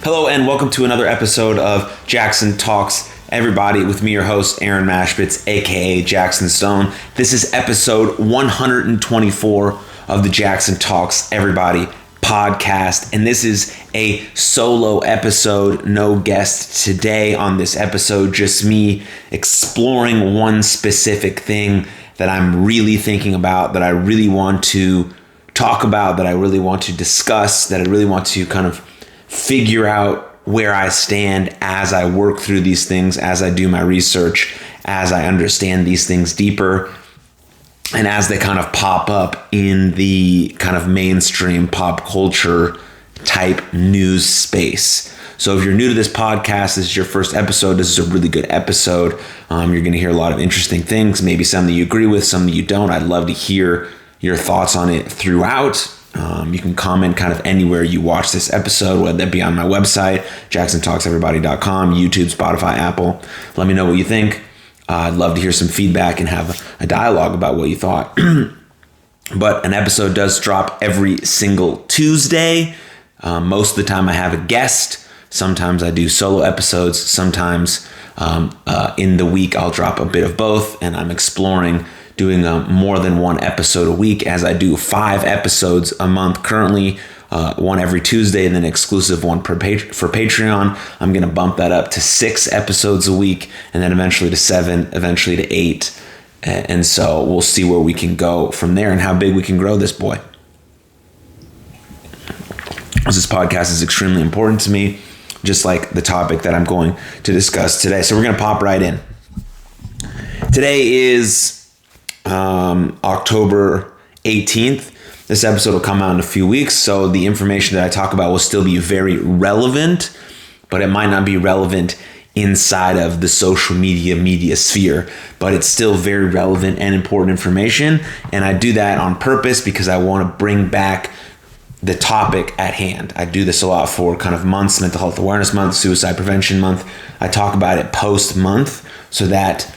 Hello and welcome to another episode of Jaxon Talks Everybody with me, your host, Aaron Mashbitz, aka Jaxon Stone. This is episode 124 of the Jaxon Talks Everybody podcast, and this is a solo episode, no guest today on this episode, just me exploring one specific thing that I'm really thinking about, that I really want to talk about, that I really want to discuss, that I really want to kind of figure out where I stand as I work through these things, as I do my research, as I understand these things deeper, and as they kind of pop up in the kind of mainstream pop culture type news space. So if you're new to this podcast, this is your first episode, this is a really good episode. You're going to hear a lot of interesting things, maybe some that you agree with, some that you don't. I'd love to hear your thoughts on it throughout. You can comment kind of anywhere you watch this episode, whether that be on my website, jaxontalkseverybody.com, YouTube, Spotify, Apple. Let me know what you think. I'd love to hear some feedback and have a dialogue about what you thought. But an episode does drop every single Tuesday. Most of the time I have a guest. Sometimes I do solo episodes. Sometimes in the week I'll drop a bit of both, and I'm exploring doing more than one episode a week, as I do 5 episodes a month currently, one every Tuesday, and then exclusive one for Patreon. I'm going to bump that up to 6 episodes a week, and then eventually to 7, eventually to 8. And so we'll see where we can go from there and how big we can grow this boy. This podcast is extremely important to me, just like the topic that I'm going to discuss today. So we're going to pop right in. Today is October 18th. This episode will come out in a few weeks, so the information that I talk about will still be very relevant, but it might not be relevant inside of the social media sphere, but it's still very relevant and important information, and I do that on purpose because I want to bring back the topic at hand. I do this a lot for kind of months, Mental Health Awareness Month, Suicide Prevention Month. I talk about it post-month so that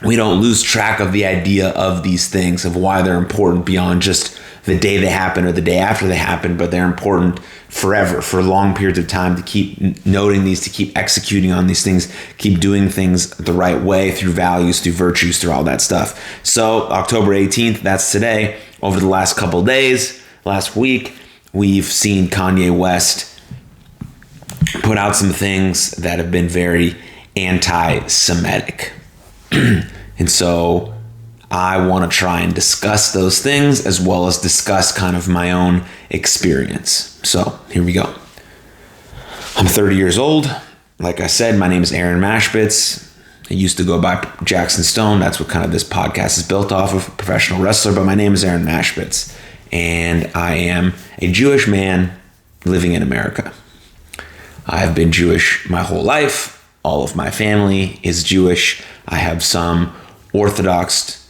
we don't lose track of the idea of these things, of why they're important beyond just the day they happen or the day after they happen, but they're important forever, for long periods of time, to keep noting these, to keep executing on these things, keep doing things the right way, through values, through virtues, through all that stuff. So October 18th, that's today. Over the last couple days, last week, we've seen Kanye West put out some things that have been very anti-Semitic. And so I want to try and discuss those things, as well as discuss kind of my own experience. So here we go. I'm 30 years old. Like I said, my name is Aaron Mashbitz. I used to go by Jaxon Stone. That's what kind of this podcast is built off of, professional wrestler. But my name is Aaron Mashbitz, and I am a Jewish man living in America. I've been Jewish my whole life. All of my family is Jewish. I have some Orthodox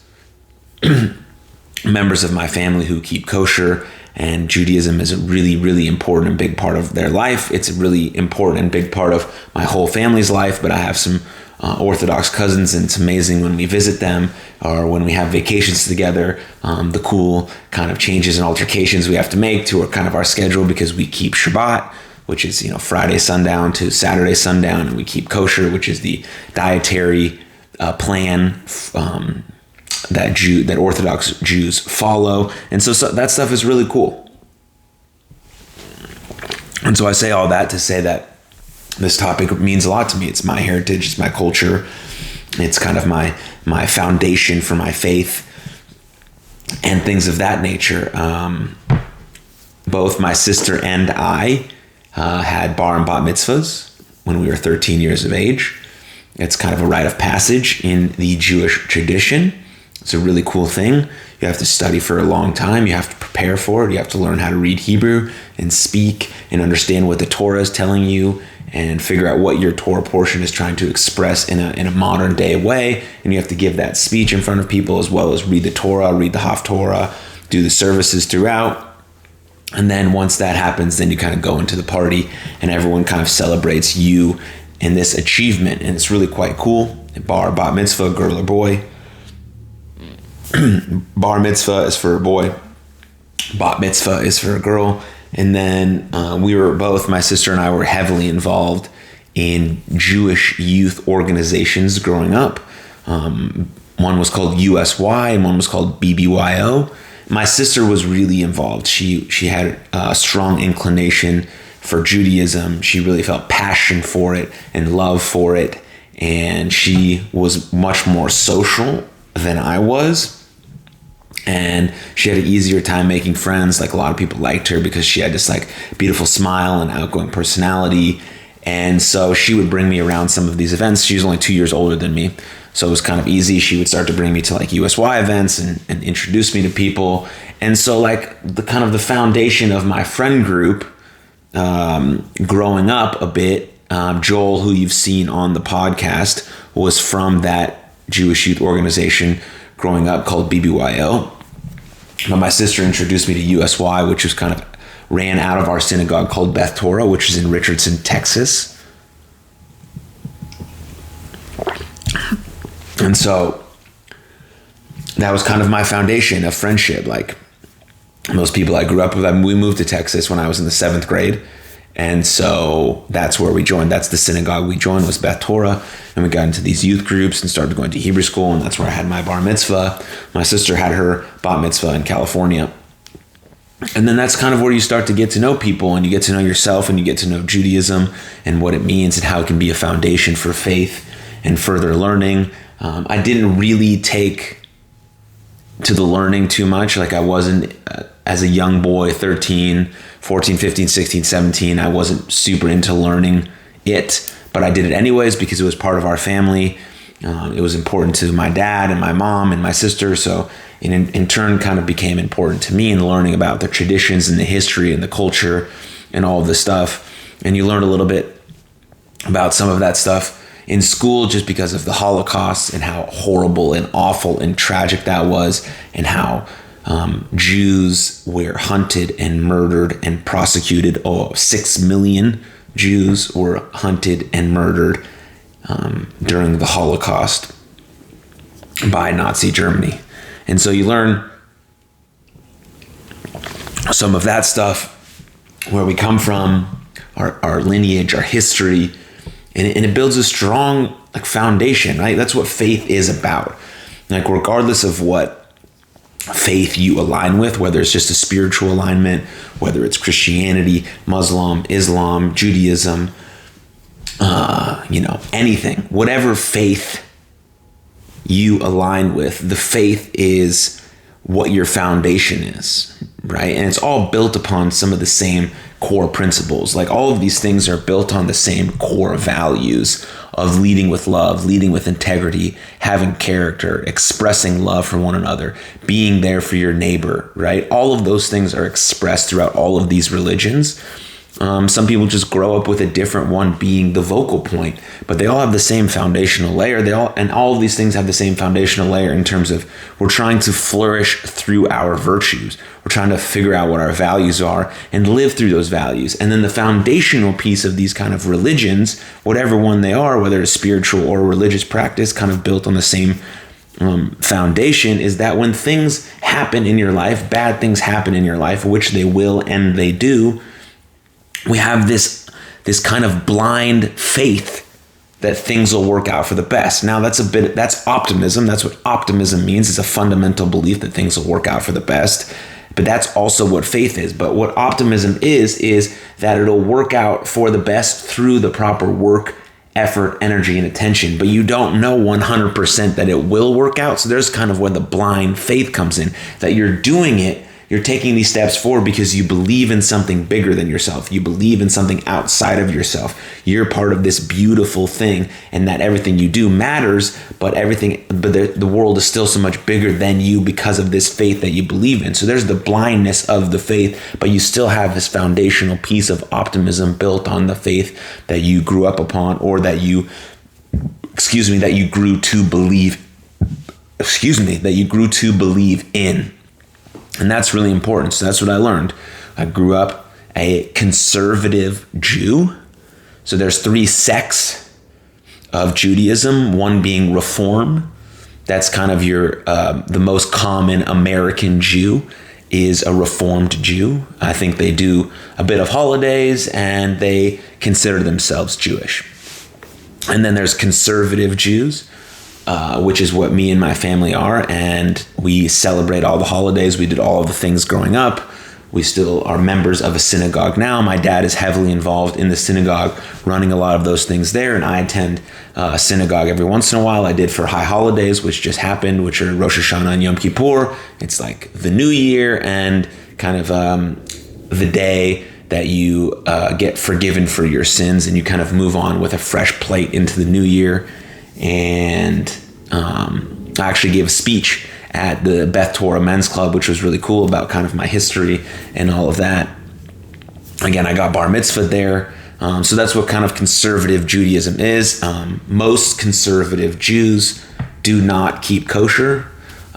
members of my family who keep kosher, and Judaism is a really, really important and big part of their life. It's a really important and big part of my whole family's life, but I have some Orthodox cousins, and it's amazing when we visit them or when we have vacations together, the cool kind of changes and altercations we have to make to our kind of our schedule, because we keep Shabbat, which is, Friday sundown to Saturday sundown, and we keep kosher, which is the dietary plan that Orthodox Jews follow. And so that stuff is really cool. And so I say all that to say that this topic means a lot to me. It's my heritage, it's my culture, it's kind of my foundation for my faith and things of that nature. Both my sister and I had bar and bat mitzvahs when we were 13 years of age. It's kind of a rite of passage in the Jewish tradition. It's a really cool thing. You have to study for a long time. You have to prepare for it. You have to learn how to read Hebrew and speak and understand what the Torah is telling you, and figure out what your Torah portion is trying to express in a modern day way. And you have to give that speech in front of people, as well as read the Torah, read the Haftorah, do the services throughout. And then once that happens, then you kind of go into the party, and everyone kind of celebrates you in this achievement. And it's really quite cool. Bar, bat mitzvah, girl or boy. Bar mitzvah is for a boy. Bat mitzvah is for a girl. And then my sister and I were heavily involved in Jewish youth organizations growing up. One was called USY and one was called BBYO. My sister was really involved. She had a strong inclination for Judaism. She really felt passion for it and love for it. And she was much more social than I was. And she had an easier time making friends. Like, a lot of people liked her because she had this like beautiful smile and outgoing personality. And so she would bring me around some of these events. She was only 2 years older than me, so it was kind of easy. She would start to bring me to like USY events and introduce me to people. And so like the foundation of my friend group growing up a bit, Joel, who you've seen on the podcast, was from that Jewish youth organization growing up called BBYO. But my sister introduced me to USY, which was kind of ran out of our synagogue called Beth Torah, which is in Richardson, Texas. And so that was kind of my foundation of friendship. Like most people I grew up with, we moved to Texas when I was in the 7th grade. And so that's where we joined. That's the synagogue we joined, was Beth Torah. And we got into these youth groups and started going to Hebrew school. And that's where I had my bar mitzvah. My sister had her bat mitzvah in California. And then that's kind of where you start to get to know people, and you get to know yourself, and you get to know Judaism and what it means and how it can be a foundation for faith and further learning. I didn't really take to the learning too much. Like, I wasn't, as a young boy, 13, 14, 15, 16, 17, I wasn't super into learning it, but I did it anyways because it was part of our family. It was important to my dad and my mom and my sister, so in turn kind of became important to me in learning about the traditions and the history and the culture and all of this stuff. And you learn a little bit about some of that stuff in school just because of the Holocaust and how horrible and awful and tragic that was, and how Jews were hunted and murdered and prosecuted. 6 million Jews were hunted and murdered during the Holocaust by Nazi Germany. And so you learn some of that stuff, where we come from, our lineage, our history, and it builds a strong like foundation, right? That's what faith is about. Like, regardless of what faith you align with, whether it's just a spiritual alignment, whether it's Christianity, Muslim, Islam, Judaism, anything, whatever faith you align with, the faith is what your foundation is, right? And it's all built upon some of the same core principles. Like, all of these things are built on the same core values of leading with love, leading with integrity, having character, expressing love for one another, being there for your neighbor, right? All of those things are expressed throughout all of these religions. Some people just grow up with a different one being the vocal point, but they all have the same foundational layer. All of these things have the same foundational layer in terms of we're trying to flourish through our virtues. We're trying to figure out what our values are and live through those values. And then the foundational piece of these kind of religions, whatever one they are, whether it's spiritual or religious practice, kind of built on the same foundation, is that when things happen in your life, bad things happen in your life, which they will and they do, we have this kind of blind faith that things will work out for the best. Now that's optimism. That's what optimism means. It's a fundamental belief that things will work out for the best. But that's also what faith is. But what optimism is that it'll work out for the best through the proper work, effort, energy, and attention. But you don't know 100% that it will work out. So there's kind of where the blind faith comes in, that you're doing it. You're taking these steps forward because you believe in something bigger than yourself. You believe in something outside of yourself. You're part of this beautiful thing, and that everything you do matters, but the world is still so much bigger than you because of this faith that you believe in. So there's the blindness of the faith, but you still have this foundational piece of optimism built on the faith that you grew up upon, or that you grew to believe in. And that's really important. So that's what I learned. I grew up a conservative Jew. So there's 3 sects of Judaism, one being Reform. That's kind of the most common American Jew. is a Reformed Jew. I think they do a bit of holidays and they consider themselves Jewish. And then there's conservative Jews, which is what me and my family are. And we celebrate all the holidays. We did all of the things growing up. We still are members of a synagogue now. My dad is heavily involved in the synagogue, running a lot of those things there. And I attend a synagogue every once in a while. I did for high holidays, which just happened, which are Rosh Hashanah and Yom Kippur. It's like the new year and kind of the day that you get forgiven for your sins and you kind of move on with a fresh plate into the new year. And I actually gave a speech at the Beth Torah Men's Club, which was really cool, about kind of my history and all of that. Again, I got bar mitzvah there. So that's what kind of conservative Judaism is. Most conservative Jews do not keep kosher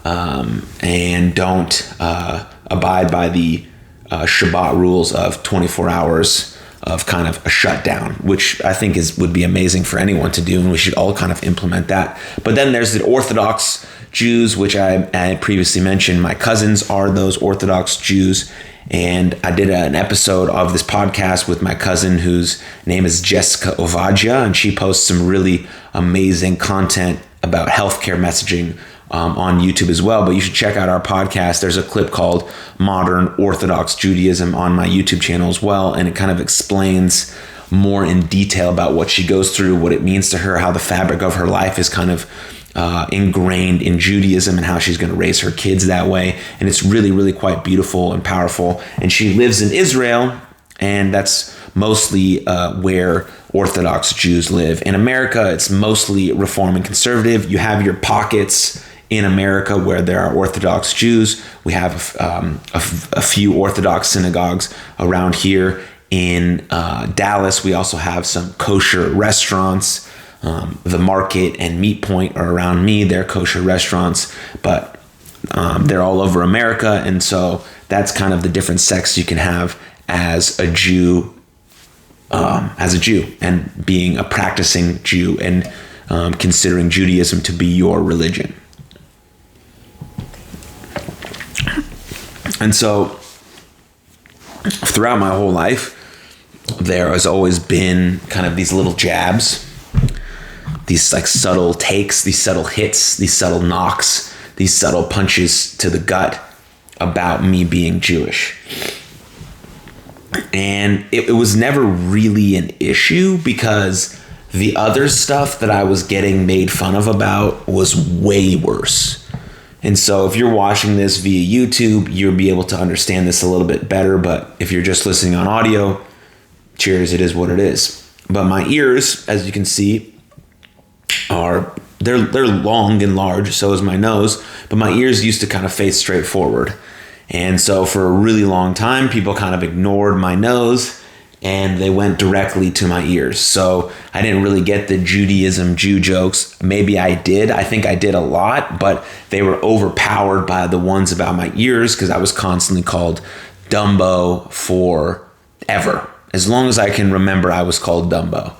and don't abide by the Shabbat rules of 24 hours of kind of a shutdown, which I think would be amazing for anyone to do, and we should all kind of implement that. But then there's the Orthodox Jews, which I previously mentioned. My cousins are those Orthodox Jews, and I did an episode of this podcast with my cousin whose name is Jessica Ovadia, and she posts some really amazing content about healthcare messaging on YouTube as well. But you should check out our podcast. There's a clip called Modern Orthodox Judaism on my YouTube channel as well, and it kind of explains more in detail about what she goes through, what it means to her, how the fabric of her life is kind of ingrained in Judaism, and how she's going to raise her kids that way. And it's really, really quite beautiful and powerful. And she lives in Israel, and that's mostly where Orthodox Jews live. In America, it's mostly Reform and Conservative. You have your pockets in America where there are Orthodox Jews. We have a few Orthodox synagogues around here. In Dallas, we also have some kosher restaurants. The Market and Meat Point are around me. They're kosher restaurants, but they're all over America. And so that's kind of the different sects you can have as a Jew, and being a practicing Jew and considering Judaism to be your religion. And so throughout my whole life, there has always been kind of these little jabs, these like subtle takes, these subtle hits, these subtle knocks, these subtle punches to the gut about me being Jewish. And it was never really an issue because the other stuff that I was getting made fun of about was way worse. And so if you're watching this via YouTube, you'll be able to understand this a little bit better. But if you're just listening on audio, cheers, it is what it is. But my ears, as you can see, they're long and large, so is my nose, but my ears used to kind of face straight forward. And so for a really long time, people kind of ignored my nose and they went directly to my ears. So I didn't really get the Judaism Jew jokes. Maybe I did. I think I did a lot, but they were overpowered by the ones about my ears because I was constantly called Dumbo forever. As long as I can remember, I was called Dumbo.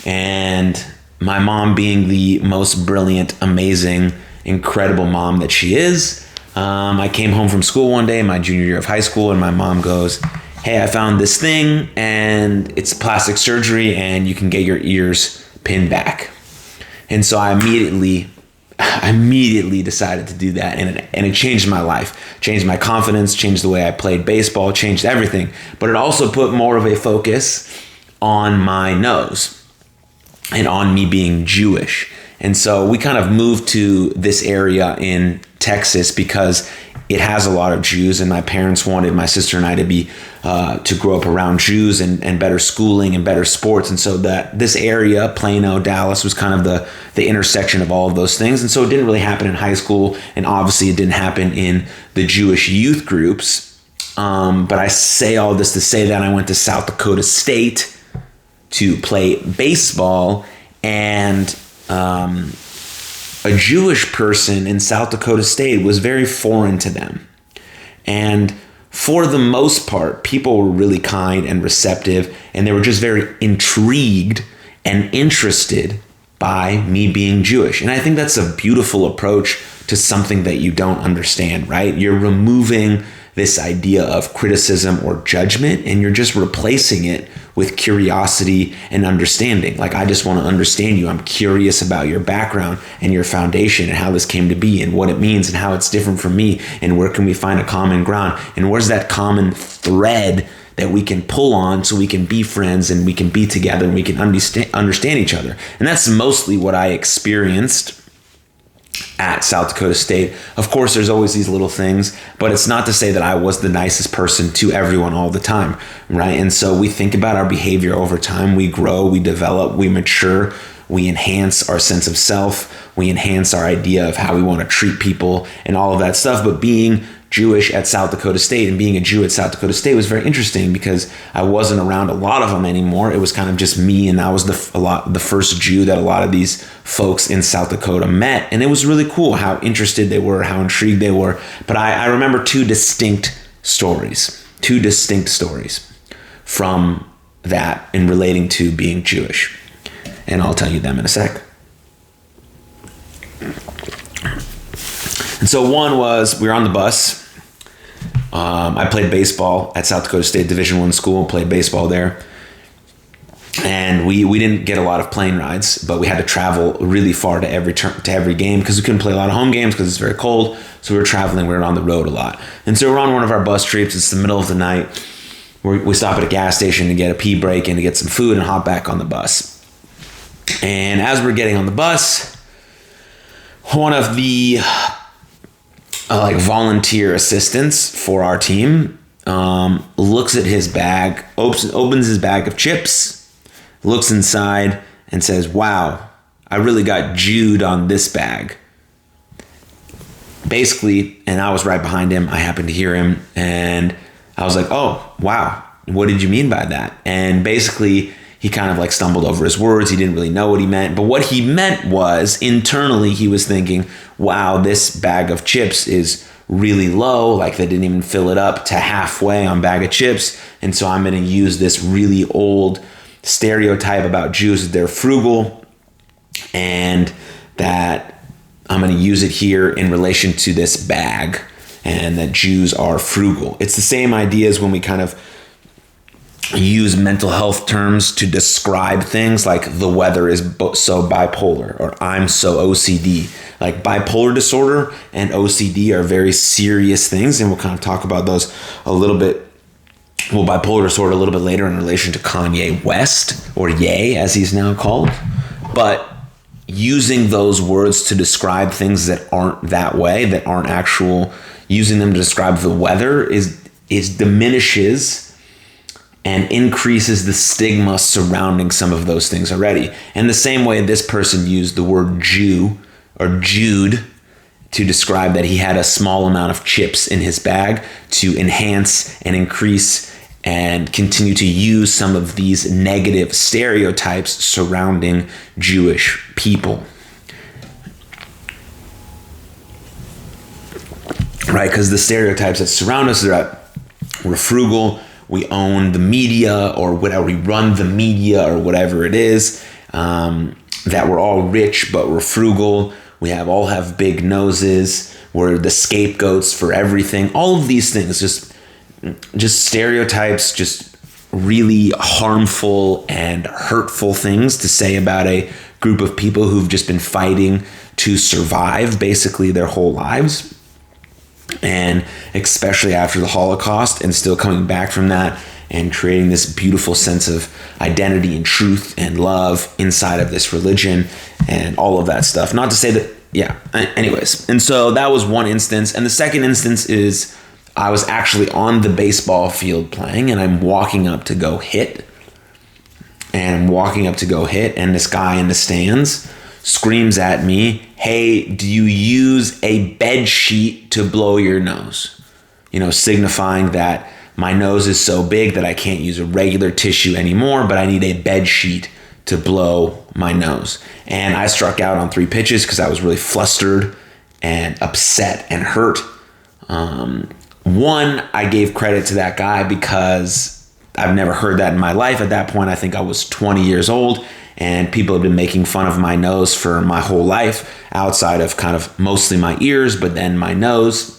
And my mom, being the most brilliant, amazing, incredible mom that she is, I came home from school one day, my junior year of high school, and my mom goes, "Hey, I found this thing, and it's plastic surgery, and you can get your ears pinned back." And so I immediately decided to do that, and it changed my life, changed my confidence, changed the way I played baseball, changed everything. But it also put more of a focus on my nose and on me being Jewish. And so we kind of moved to this area in Texas because it has a lot of Jews, and my parents wanted my sister and I to grow up around Jews and better schooling and better sports. And so that this area, Plano, Dallas, was kind of the intersection of all of those things. And so it didn't really happen in high school, and obviously it didn't happen in the Jewish youth groups. But I say all this to say that I went to South Dakota State to play baseball, and a Jewish person in South Dakota State was very foreign to them. And for the most part, people were really kind and receptive, and they were just very intrigued and interested by me being Jewish. And I think that's a beautiful approach to something that you don't understand, right? You're removing this idea of criticism or judgment, and you're just replacing it with curiosity and understanding. Like, I just want to understand you. I'm curious about your background and your foundation and how this came to be and what it means and how it's different from me, and where can we find a common ground, and where's that common thread that we can pull on so we can be friends and we can be together and we can understand each other. And that's mostly what I experienced at South Dakota State. Of course, there's always these little things, but it's not to say that I was the nicest person to everyone all the time, right? And so we think about our behavior over time. We grow, we develop, we mature, we enhance our sense of self, we enhance our idea of how we want to treat people and all of that stuff. But being Jewish at South Dakota State and being a Jew at South Dakota State was very interesting because I wasn't around a lot of them anymore. It was kind of just me, and I was the first Jew that a lot of these folks in South Dakota met, and it was really cool how interested they were, how intrigued they were. But I remember two distinct stories from that in relating to being Jewish, and I'll tell you them in a sec. And so one was, we were on the bus. I played baseball at South Dakota State Division I school, played baseball there. And we didn't get a lot of plane rides, but we had to travel really far to every game because we couldn't play a lot of home games because it's very cold. So we were traveling, we were on the road a lot. And so we're on one of our bus trips. It's the middle of the night. We stop at a gas station to get a pee break and to get some food and hop back on the bus. And as we're getting on the bus, one of the volunteer assistants for our team looks at his bag, opens his bag of chips, looks inside and says, "Wow, I really got Jewed on this bag." Basically, and I was right behind him. I happened to hear him, and I was like, "Oh, wow, what did you mean by that?" And basically, he kind of stumbled over his words. He didn't really know what he meant. But what he meant was, internally, he was thinking, wow, this bag of chips is really low. Like, they didn't even fill it up to halfway on bag of chips. And so I'm going to use this really old stereotype about Jews that they're frugal, and that I'm going to use it here in relation to this bag, and that Jews are frugal. It's the same idea as when we kind of use mental health terms to describe things, like the weather is so bipolar, or I'm so OCD. Like, bipolar disorder and OCD are very serious things, and we'll kind of talk about those a little bit. Well, bipolar disorder a little bit later in relation to Kanye West, or Ye as he's now called. But using those words to describe things that aren't that way, that aren't actual, using them to describe the weather is diminishes and increases the stigma surrounding some of those things already. And the same way this person used the word Jew or Jude to describe that he had a small amount of chips in his bag, to enhance and increase and continue to use some of these negative stereotypes surrounding Jewish people. Right? Because the stereotypes that surround us are that we're frugal, we own the media, or whatever, we run the media, or whatever it is, that we're all rich, but we're frugal. We all have big noses. We're the scapegoats for everything. All of these things, just stereotypes, just really harmful and hurtful things to say about a group of people who've just been fighting to survive basically their whole lives. And especially after the Holocaust, and still coming back from that and creating this beautiful sense of identity and truth and love inside of this religion and all of that stuff. Not to say that, anyways. And so that was one instance. And the second instance is I was actually on the baseball field playing, and I'm walking up to go hit. And this guy in the stands screams at me, "Hey, do you use a bed sheet to blow your nose?" Signifying that my nose is so big that I can't use a regular tissue anymore, but I need a bed sheet to blow my nose. And I struck out on 3 pitches because I was really flustered and upset and hurt. One, I gave credit to that guy because I've never heard that in my life. At that point, I think I was 20 years old, and people have been making fun of my nose for my whole life, outside of kind of mostly my ears, but then my nose.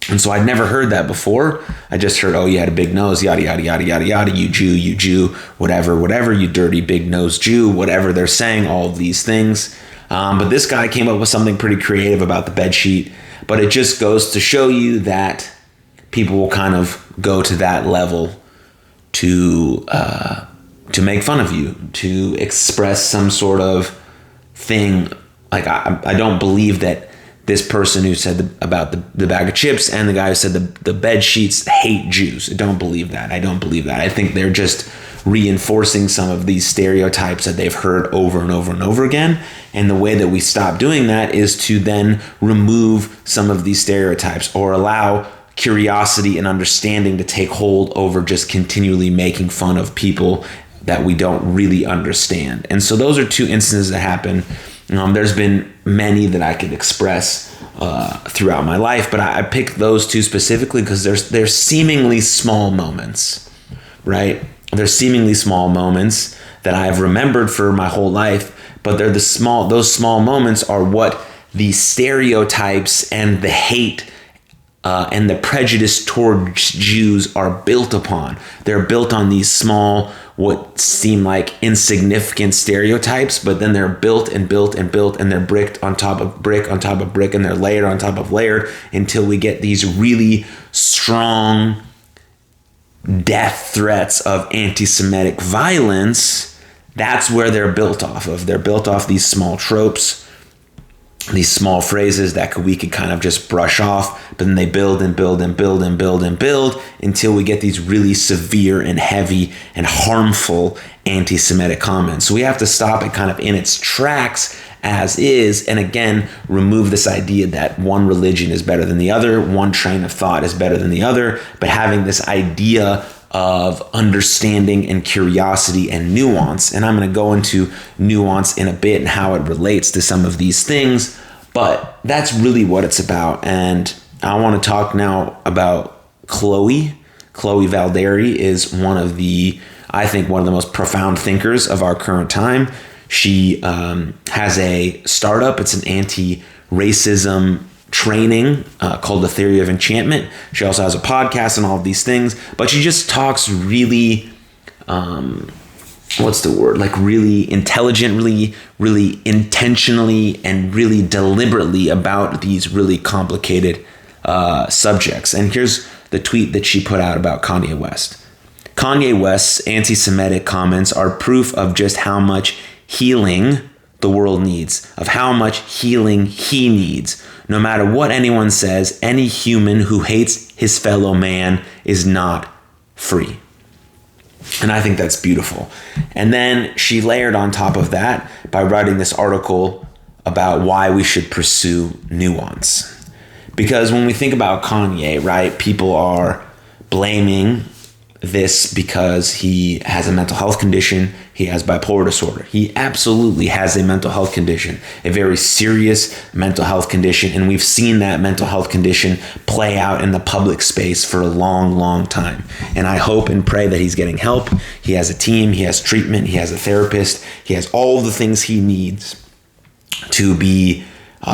And so I'd never heard that before. I just heard, oh, you had a big nose, yada, yada, yada, yada, yada, you Jew, whatever, you dirty big nose Jew, whatever they're saying, all of these things. But this guy came up with something pretty creative about the bed sheet. But it just goes to show you that people will kind of go to that level to make fun of you, to express some sort of thing. Like, I don't believe that this person who said about the bag of chips and the guy who said the bed sheets hate Jews. I don't believe that. I think they're just reinforcing some of these stereotypes that they've heard over and over and over again. And the way that we stop doing that is to then remove some of these stereotypes, or allow curiosity and understanding to take hold over just continually making fun of people that we don't really understand. And so those are two instances that happen. There's been many that I could express throughout my life, but I picked those two specifically because they're seemingly small moments, right? They're seemingly small moments that I've remembered for my whole life, but those small moments are what the stereotypes and the hate and the prejudice towards Jews are built upon. They're built on these small, what seem like insignificant stereotypes, but then they're built and built and built, and they're bricked on top of brick on top of brick, and they're layered on top of layered until we get these really strong death threats of anti-Semitic violence. That's where they're built off of. They're built off these small tropes, these small phrases that we could kind of just brush off, but then they build and build and build and build and build until we get these really severe and heavy and harmful anti-Semitic comments. So we have to stop it kind of in its tracks as is, and again, remove this idea that one religion is better than the other, one train of thought is better than the other, but having this idea of understanding and curiosity and nuance. And I'm going to go into nuance in a bit and how it relates to some of these things, but that's really what it's about. And I want to talk now about Chloe. Chloe Valderi is one of the most profound thinkers of our current time. She has a startup. It's an anti-racism training called The Theory of Enchantment. She also has a podcast and all of these things, but she just talks really, really intelligently, really intentionally, and really deliberately about these really complicated subjects. And here's the tweet that she put out about Kanye West. Kanye West's anti-Semitic comments are proof of just how much healing the world needs, of how much healing he needs. No matter what anyone says, any human who hates his fellow man is not free. And I think that's beautiful. And then she layered on top of that by writing this article about why we should pursue nuance. Because when we think about Kanye, right, people are blaming this because he has a mental health condition. He has bipolar disorder. He absolutely has a mental health condition, a very serious mental health condition. And we've seen that mental health condition play out in the public space for a long, long time. And I hope and pray that he's getting help. He has a team, he has treatment, he has a therapist, he has all the things he needs to be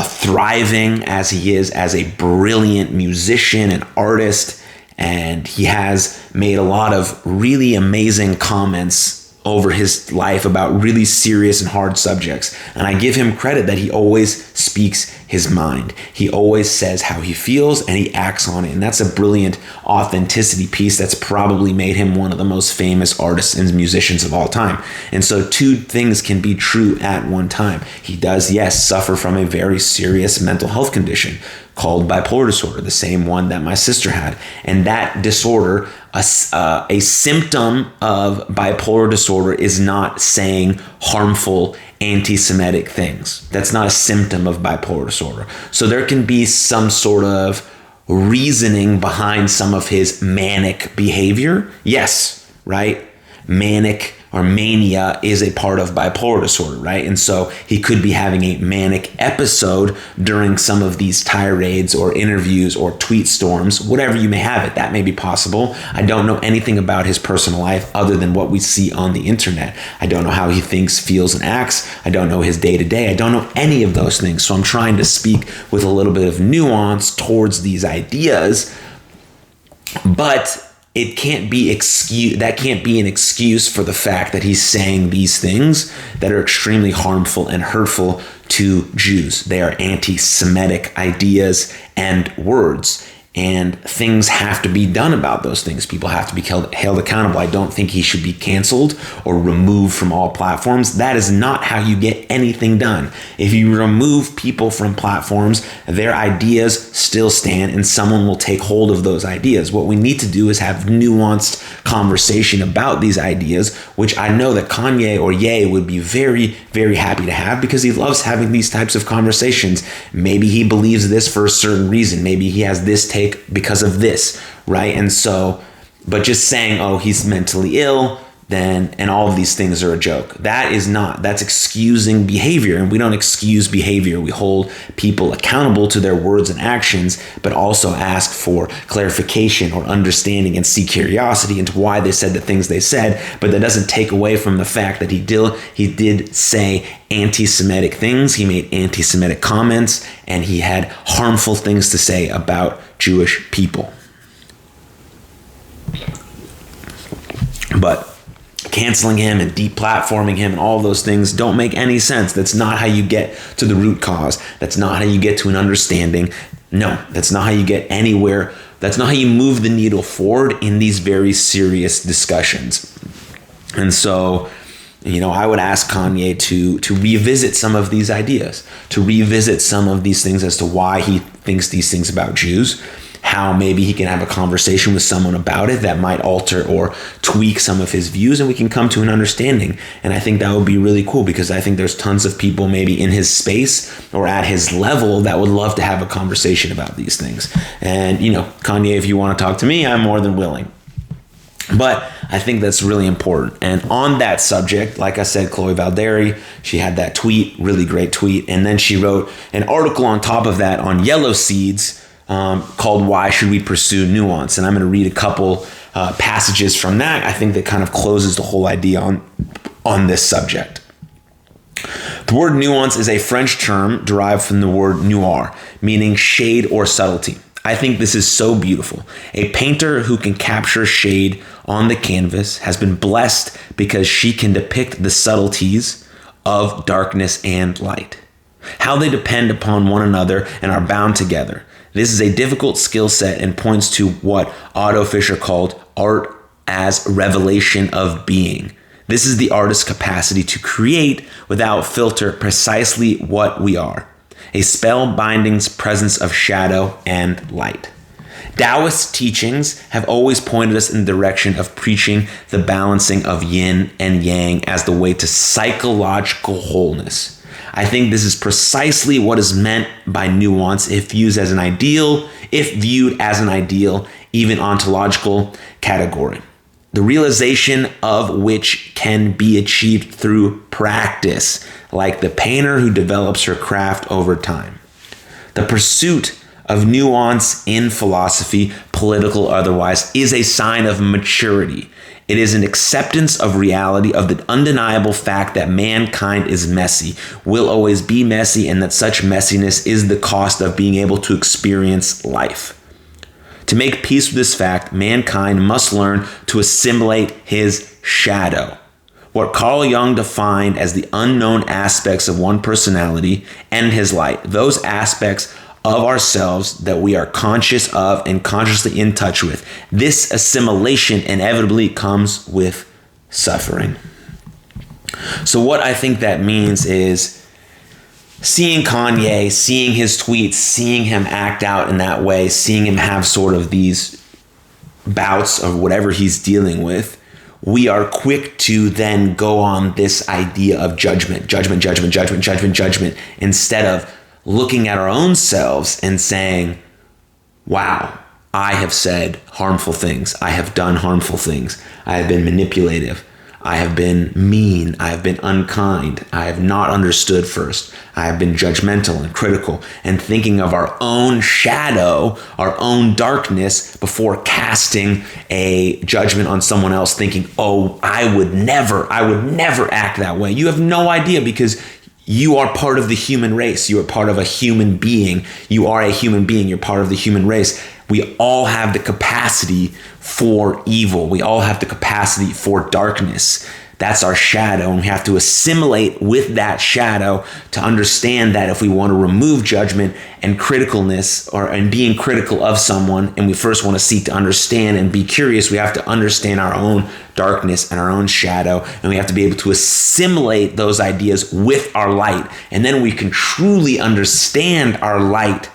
thriving as he is as a brilliant musician and artist. And he has made a lot of really amazing comments over his life about really serious and hard subjects. And I give him credit that he always speaks his mind. He always says how he feels and he acts on it. And that's a brilliant authenticity piece that's probably made him one of the most famous artists and musicians of all time. And so two things can be true at one time. He does, yes, suffer from a very serious mental health condition called bipolar disorder, the same one that my sister had. And that disorder, a symptom of bipolar disorder is not saying harmful anti-Semitic things. That's not a symptom of bipolar disorder. So there can be some sort of reasoning behind some of his manic behavior. Yes, right? Manic or mania is a part of bipolar disorder, right? And so he could be having a manic episode during some of these tirades or interviews or tweet storms, whatever you may have it. That may be possible. I don't know anything about his personal life other than what we see on the internet. I don't know how he thinks, feels, and acts. I don't know his day-to-day. I don't know any of those things. So I'm trying to speak with a little bit of nuance towards these ideas, but it can't be that can't be an excuse for the fact that he's saying these things that are extremely harmful and hurtful to Jews. They are anti-Semitic ideas and words, and things have to be done about those things. People have to be held accountable. I don't think he should be canceled or removed from all platforms. That is not how you get anything done. If you remove people from platforms, their ideas still stand and someone will take hold of those ideas. What we need to do is have nuanced conversation about these ideas, which I know that Kanye or Ye would be very, very happy to have because he loves having these types of conversations. Maybe he believes this for a certain reason. Maybe he has this take because of this, right? And so, but just saying, oh, he's mentally ill, then, and all of these things are a joke. That's excusing behavior, and we don't excuse behavior. We hold people accountable to their words and actions, but also ask for clarification or understanding and see curiosity into why they said the things they said. But that doesn't take away from the fact that he did say anti-Semitic things. He made anti-Semitic comments, and he had harmful things to say about Jewish people. But canceling him and deplatforming him and all those things don't make any sense. That's not how you get to the root cause. That's not how you get to an understanding. No, that's not how you get anywhere. That's not how you move the needle forward in these very serious discussions. And so, I would ask Kanye to revisit some of these ideas, to revisit some of these things as to why he thinks these things about Jews, how maybe he can have a conversation with someone about it that might alter or tweak some of his views, and we can come to an understanding. And I think that would be really cool because I think there's tons of people maybe in his space or at his level that would love to have a conversation about these things. And, Kanye, if you want to talk to me, I'm more than willing. But I think that's really important. And on that subject, like I said, Chloe Valderi, she had that tweet, really great tweet. And then she wrote an article on top of that on Yellow Seeds called Why Should We Pursue Nuance? And I'm going to read a couple passages from that. I think that kind of closes the whole idea on this subject. The word nuance is a French term derived from the word noir, meaning shade or subtlety. I think this is so beautiful. A painter who can capture shade on the canvas has been blessed because she can depict the subtleties of darkness and light, how they depend upon one another and are bound together. This is a difficult skill set and points to what Otto Fischer called art as revelation of being. This is the artist's capacity to create without filter precisely what we are. A spellbinding presence of shadow and light. Taoist teachings have always pointed us in the direction of preaching the balancing of yin and yang as the way to psychological wholeness. I think this is precisely what is meant by nuance if viewed as an ideal, even ontological category. The realization of which can be achieved through practice, like the painter who develops her craft over time. The pursuit of nuance in philosophy, political or otherwise, is a sign of maturity. It is an acceptance of reality, of the undeniable fact that mankind is messy, will always be messy, and that such messiness is the cost of being able to experience life. To make peace with this fact, mankind must learn to assimilate his shadow, what Carl Jung defined as the unknown aspects of one personality, and his light, those aspects of ourselves that we are conscious of and consciously in touch with. This assimilation inevitably comes with suffering. So what I think that means is seeing Kanye, seeing his tweets, seeing him act out in that way, seeing him have sort of these bouts of whatever he's dealing with, we are quick to then go on this idea of judgment, instead of looking at our own selves and saying, wow, I have said harmful things. I have done harmful things. I have been manipulative. I have been mean. I have been unkind. I have not understood first. I have been judgmental and critical and thinking of our own shadow, our own darkness before casting a judgment on someone else, thinking, oh, I would never act that way. You have no idea because you are part of the human race. You are part of a human being. You are a human being. You're part of the human race. We all have the capacity for evil. We all have the capacity for darkness. That's our shadow, and we have to assimilate with that shadow to understand that if we want to remove judgment and criticalness and being critical of someone, and we first want to seek to understand and be curious, we have to understand our own darkness and our own shadow, and we have to be able to assimilate those ideas with our light, and then we can truly understand our light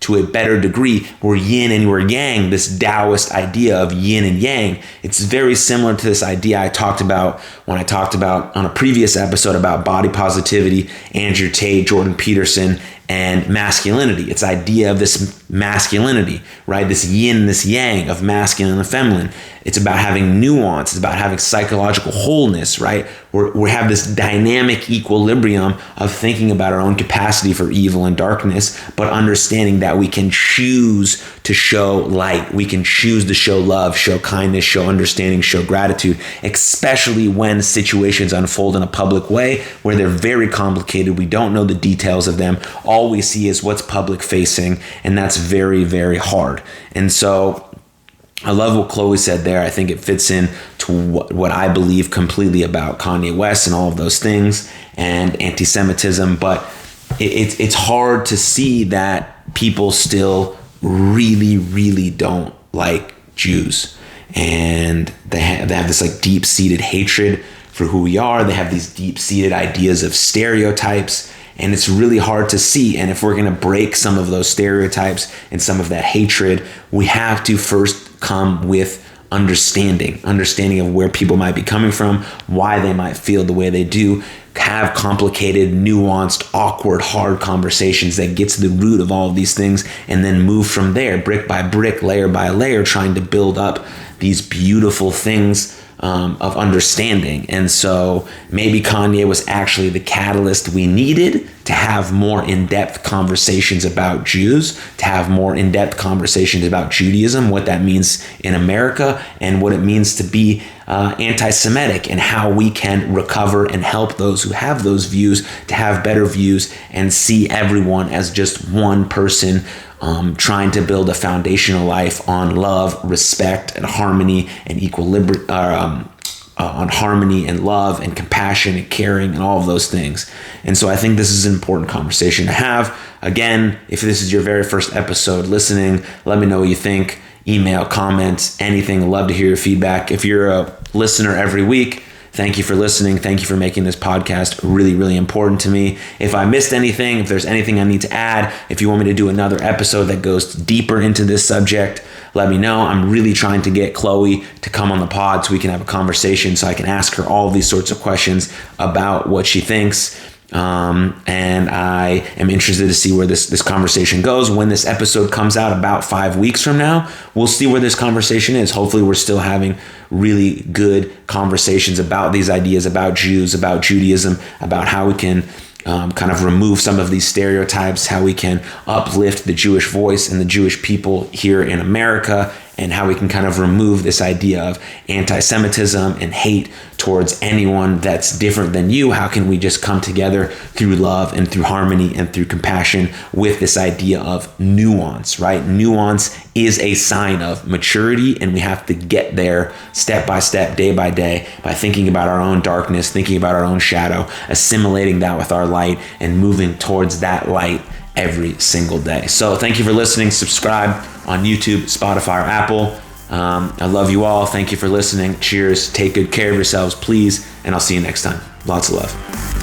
to a better degree. We're yin and we're yang, this Taoist idea of yin and yang. It's very similar to this idea I talked about when I talked about on a previous episode about body positivity, Andrew Tate, Jordan Peterson, and masculinity. It's idea of this masculinity, right? This yin, this yang of masculine and feminine. It's about having nuance. It's about having psychological wholeness, right? We have this dynamic equilibrium of thinking about our own capacity for evil and darkness, but understanding that we can choose to show light. We can choose to show love, show kindness, show understanding, show gratitude, especially when situations unfold in a public way where they're very complicated. We don't know the details of them. All we see is what's public facing, and that's very, very hard. And so I love what Chloe said there. I think it fits in to what I believe completely about Kanye West and all of those things and anti-Semitism. But it's hard to see that people still really, really don't like Jews. And they have this like deep-seated hatred for who we are. They have these deep-seated ideas of stereotypes. And it's really hard to see. And if we're going to break some of those stereotypes and some of that hatred, we have to first come with understanding of where people might be coming from, why they might feel the way they do, have complicated, nuanced, awkward, hard conversations that get to the root of all of these things, and then move from there, brick by brick, layer by layer, trying to build up these beautiful things of understanding. And so maybe Kanye was actually the catalyst we needed to have more in-depth conversations about Jews, to have more in-depth conversations about Judaism, what that means in America, and what it means to be anti-Semitic, and how we can recover and help those who have those views to have better views and see everyone as just one person trying to build a foundational life on love, respect, and harmony and equilibrium, on harmony and love and compassion and caring and all of those things. And so I think this is an important conversation to have. Again, if this is your very first episode listening, let me know what you think. Email, comments, anything. I'd love to hear your feedback. If you're a listener every week, thank you for listening. Thank you for making this podcast really, really important to me. If I missed anything, if there's anything I need to add, if you want me to do another episode that goes deeper into this subject, let me know. I'm really trying to get Chloe to come on the pod so we can have a conversation, so I can ask her all these sorts of questions about what she thinks. And I am interested to see where this conversation goes. When this episode comes out about 5 weeks from now, we'll see where this conversation is. Hopefully we're still having really good conversations about these ideas, about Jews, about Judaism, about how we can kind of remove some of these stereotypes, how we can uplift the Jewish voice and the Jewish people here in America, and how we can kind of remove this idea of anti-Semitism and hate towards anyone that's different than you. How can we just come together through love and through harmony and through compassion with this idea of nuance, right? Nuance is a sign of maturity, and we have to get there step by step, day by day, by thinking about our own darkness, thinking about our own shadow, assimilating that with our light, and moving towards that light every single day. So thank you for listening. Subscribe on YouTube, Spotify, or Apple. I love you all. Thank you for listening. Cheers. Take good care of yourselves, please. And I'll see you next time. Lots of love.